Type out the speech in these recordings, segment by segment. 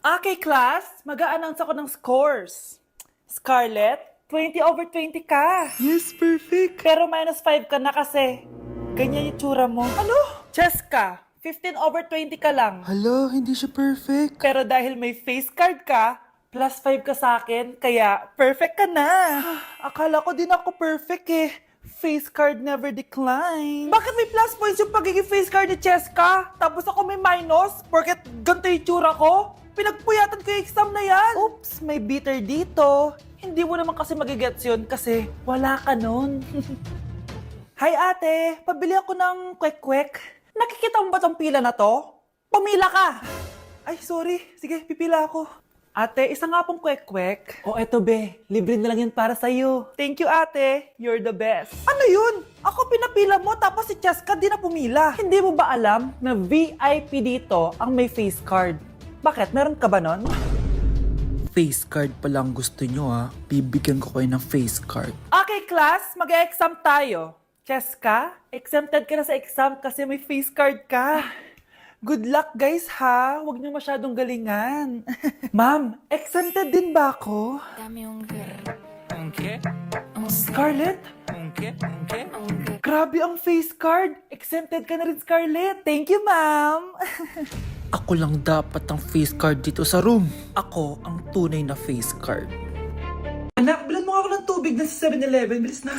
Okay, class, mag-a-announce ako ng scores. Scarlett, 20/20 ka. Yes, perfect. Pero -5 ka na kasi. Ganyan yung tsura mo. Ano? Cheska, 15/20 ka lang. Hala, hindi siya perfect. Pero dahil may face card ka, +5 ka sa akin, kaya perfect ka na. Akala ko din ako perfect eh. Face card never decline. Bakit may plus points yung pagiging face card ni Cheska? Tapos ako may minus? Porket ganito yung tsura ko? Pinagpuyatan ko yung exam na yan. Oops, may bitter dito. Hindi mo naman kasi magigets yun kasi wala ka nun. Hi ate, pabili ako ng kwek-kwek. Nakikita mo ba tong pila na to? Pumila ka! Ay, sorry. Sige, pipila ako. Ate, isa nga pong kwek-kwek. O eto be, libre na lang yan para sa'yo. Thank you ate, you're the best. Ano yun? Ako pinapila mo tapos si Cheska di na pumila. Hindi mo ba alam na VIP dito ang may face card? Bakit? Meron ka ba nun? Face card pa lang gusto nyo ha. Bibigyan ko kayo ng face card. Okay class, mag-exam tayo. Cheska, exempted ka na sa exam kasi may face card ka. Good luck guys ha, huwag niyo masyadong galingan. Ma'am, exempted din ba ako? Dame un girl. Okay. Scarlett? Okay. Grabe ang face card. Exempted ka na rin, Scarlett. Thank you, ma'am. Ako lang dapat ang face card dito sa room. Ako ang tunay na face card. Anak, bilan mo ako ng tubig na sa 7-Eleven. Bilis na.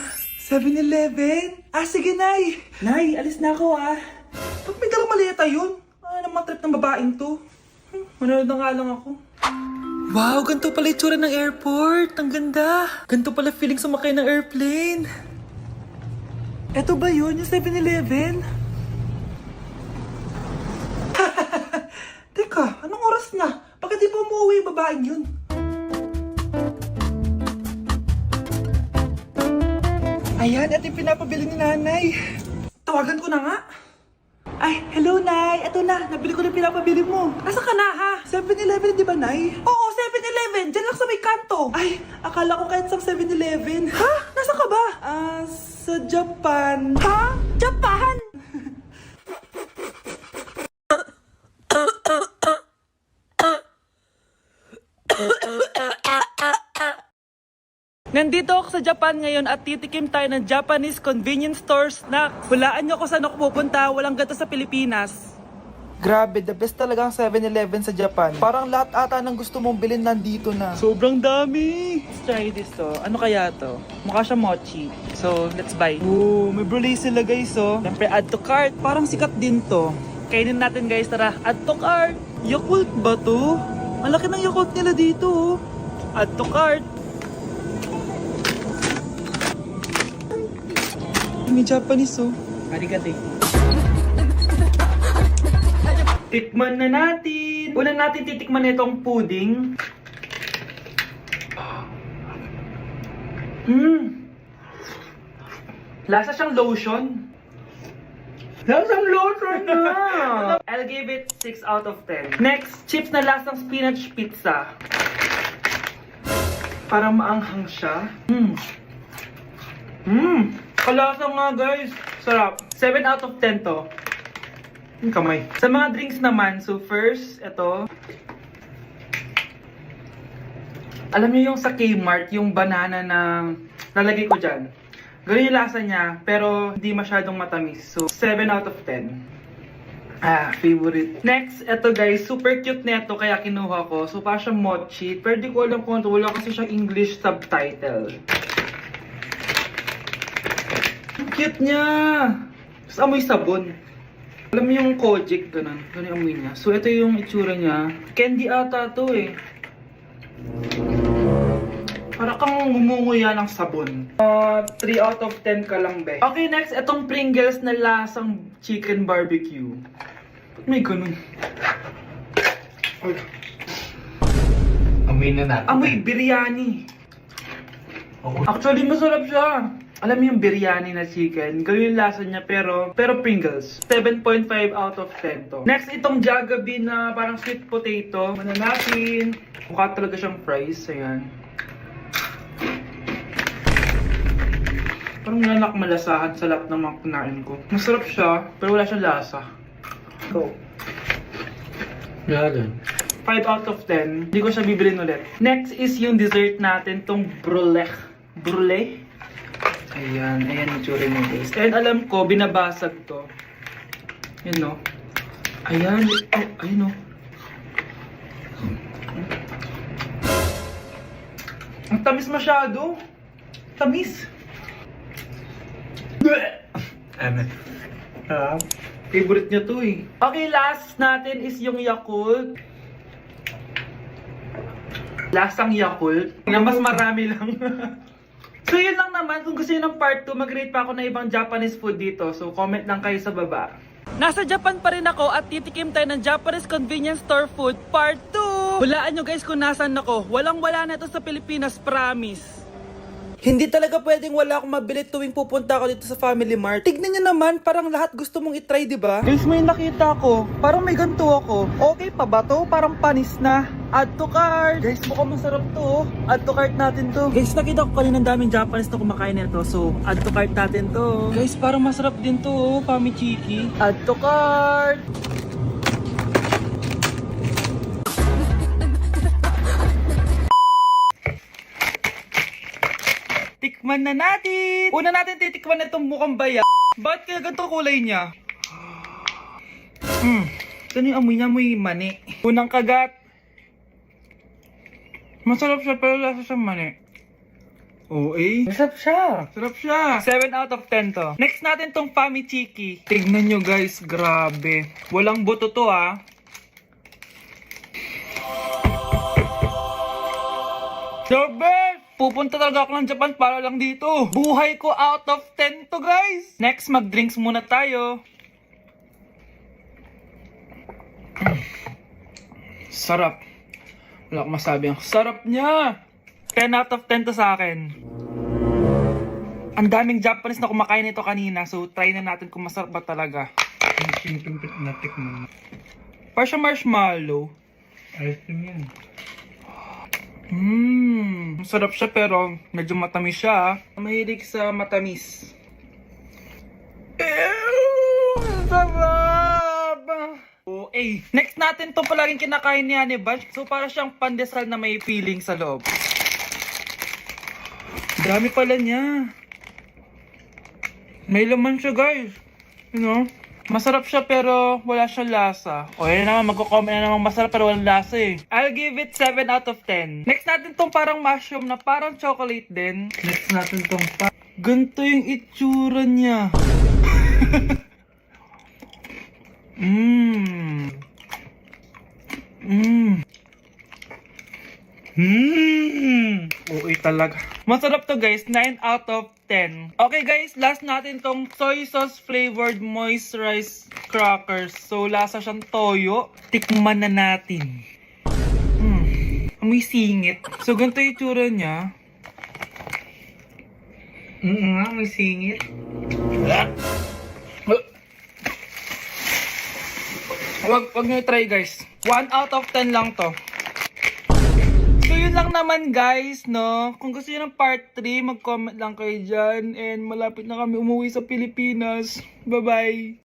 7-Eleven? Ah, sige, Nay. Nay, alis na ako, ah. Ba't may dalang maleta yun? Ano naman trip ng babaeng to? Manonood na nga lang ako. Wow, ganito pala itsura ng airport. Ang ganda. Ganito pala feeling sumakay ng airplane. Eto ba yun, yung 7-Eleven? Teka, anong oras na? Bakit di pa umuwi yung babaeng yun? Ayan, ito yung pinapabili ni nanay. Tawagan ko na nga. Ay, hello, Nay. Eto na, nabili ko na yung pinapabili mo. Nasa ka na, ha? 7-Eleven, di ba, Nay? Oo, 7-Eleven. Diyan lang sa may kanto. Ay, akala ko kahit sa 7-Eleven. Ha? Nasa ka ba? Sa Japan. Ha? Japan? Nandito ako sa Japan ngayon at titikim tayo ng Japanese convenience store snacks. Hulaan niyo kung saan ako pupunta, walang gato sa Pilipinas. Grabe, the best talaga ang 7-Eleven sa Japan. Parang lahat ata ng gusto mong bilhin nandito na. Sobrang dami! Let's try this to. Ano kaya to? Mukha siya mochi. So, let's buy. Oh, may brulay sila guys oh. Siyempre, add to cart. Parang sikat din to. Kainin natin guys, tara. Add to cart. Yakult ba to? Malaki ng Yakult nila dito oh. Add to cart. May Japanese oh. Arigato. Tikman na natin. Una natin titikman itong pudding. Lasa siyang lotion. Lasang lotion na! I'll give it 6 out of 10. Next, chips na lasang spinach pizza. Parang maanghang siya. Kalasa nga guys. Sarap. 7 out of 10 to. Yung kamay. Sa mga drinks naman, so first, ito. Alam niyo yung sa Kmart, yung banana na lalagay ko dyan. Ganun yung lasa niya, pero hindi masyadong matamis. So, 7 out of 10. Favorite. Next, ito guys, super cute nito kaya kinuha ko. So, parang siyang mochi. Pero di ko alam kung ano, wala kasi siyang English subtitle. Cute niya! Tapos amoy sabon. Alam mo yung Kojic, ganun. Ganun yung amoy niya. So, ito yung itsura niya. Candy ata to eh. Para kang ngumunguya ng sabon. 3 out of 10 ka lang, be. Okay, next, itong Pringles na lasang chicken barbecue. Ba't may ganun? Amoy na natin. Amoy biryani. Actually, masarap siya. Alam mo yung biryani na chicken, ganun yung lasa niya pero Pringles. 7.5 out of 10 to. Next, itong Jollibee na parang sweet potato. Ano natin? Mukha talaga siyang fries. Ayan. Parang nanak malasahan sa lahat ng mga kinain ko. Masarap siya, pero wala siyang lasa. Go. Galing. 5 out of 10. Hindi ko siya bibilin ulit. Next is yung dessert natin, tong brulee. Brulee? Ayan yung tsura niya guys. And alam ko, binabasag to. Yun no. Ayan. Oh, ayun no. Ang tamis masyado. Tamis. Favorite niya to eh. Okay, last natin is yung Yakult. Lasang Yakult. Na mas marami lang. So yun lang naman. Kung gusto nyo ng part 2, mag-rate pa ako ng ibang Japanese food dito. So comment lang kayo sa baba. Nasa Japan pa rin ako at titikim tayo ng Japanese convenience store food part 2. Hulaan nyo guys kung nasan ako. Walang-wala na ito sa Pilipinas, promise. Hindi talaga pwedeng wala akong mabili tuwing pupunta ako dito sa Family Mart. Tignan nyo naman, parang lahat gusto mong itry, di ba? Guys, may nakita ko. Parang may ganito ako. Okay pa ba to? Parang panis na. Add to cart. Guys, mukhang masarap to. Oh. Add to cart natin to. Guys, nakita ko kanina daming Japanese na kumakain nito. So, add to cart natin to. Guys, parang masarap din to. Oh, Pamichiki. Add to cart. Tikman na natin! Una natin titikman na itong mukhang baya. Bakit kaya ganito kulay niya? Saan yung amoy niya? Amoy mani. Unang kagat. Masarap siya pero lasa siyang mani. Oo eh. Masarap siya. Sarap siya. 7 out of 10 to. Next natin tong Pamichiki. Tignan nyo guys, grabe. Walang buto to ah. The best! Pupunta talaga ako ng Japan para lang dito. Buhay ko out of 10 to guys. Next, mag-drinks muna tayo. Sarap. Wala akong masabi. Ang sarap niya. 10 out of 10 to sa akin. Ang daming Japanese na kumakain nito kanina. So, try na natin kung masarap ba talaga. Parang siya marshmallow. Ayos din yan. Masarap siya pero medyo matamis siya. Mahilig sa matamis. Sarap! Oh, next natin to palaging kinakain ni Honey Bunch. So para siyang pandesal na may feeling sa loob. Dami pala niya. May laman siya guys. You know? Masarap siya pero wala siyang lasa. O yun naman, magko-comment na naman masarap pero walang lasa eh. I'll give it 7 out of 10. Next natin tong parang mushroom na parang chocolate din. Next natin tong ganito yung itsura niya. Uy talaga. Masarap to guys, 9 out of 10. Okay guys, last natin tong soy sauce flavored moisturized crackers. So lasa siyang toyo. Tikman na natin. Amoy singit. So ganito yung itsura niya. Amoy singit. Wag nyo try guys. 1 out of 10 lang to. So yun lang naman guys, no? Kung gusto nyo ng part 3, mag-comment lang kayo dyan. And malapit na kami umuwi sa Pilipinas. Bye-bye!